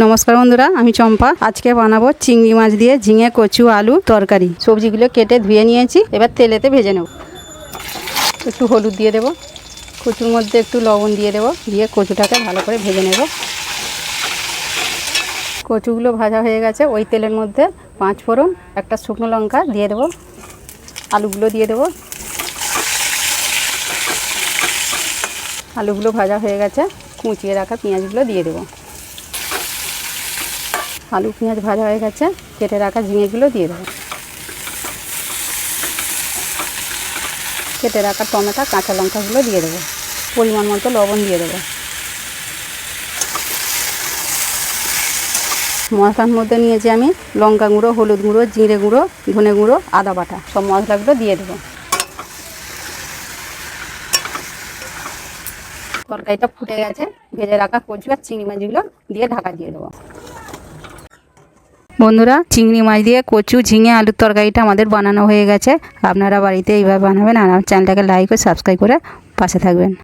নমস্কার বন্ধুরা, আমি চম্পা। আজকে বানাবো চিংড়ি মাছ দিয়ে ঝিঙে কচু আলু তরকারি। সবজিগুলো কেটে ধুয়ে নিয়েছি, এবার তেলেতে ভেজে নেব। একটু হলুদ দিয়ে দেব, কচুর মধ্যে একটু লবণ দিয়ে দেব, দিয়ে কচুটাকে ভালো করে ভেজে নেব। কচুগুলো ভাজা হয়ে গেছে, ওই তেলের মধ্যে 5 ফোড়ন, একটা শুকনো লঙ্কা দিয়ে দেব, আলুগুলো দিয়ে দেব। আলুগুলো ভাজা হয়ে গেছে, কুচিয়ে রাখা পেঁয়াজগুলো দিয়ে দেব। আলু পেঁয়াজ ভাজা হয়ে গেছে, কেটে রাখা ঝিঙেগুলো দিয়ে দেবো। কেটে রাখা টমেটো কাঁচা লঙ্কাগুলো দিয়ে দেবো। পরিমাণ মতো লবণ দিয়ে দেবো। মশলার মধ্যে নিয়েছি আমি লঙ্কা গুঁড়ো, হলুদ গুঁড়ো, জিরে গুঁড়ো, ধনে গুঁড়ো, আদা বাটা, সব মশলাগুলো দিয়ে দেবো। তরকারিটা ফুটে গেছে, ভেজে রাখা কচু আর চিংড়ি মাছগুলো দিয়ে ঢাকা দিয়ে দেবো। বন্ধুরা, চিংড়ি মাছ দিয়ে কচু ঝিঙে আলুর তরকারিটা আমাদের বানানো হয়ে গেছে। আপনারা বাড়িতে এইভাবে বানাবেন আর আমার চ্যানেলটাকে লাইক ও সাবস্ক্রাইব করে পাশে থাকবেন।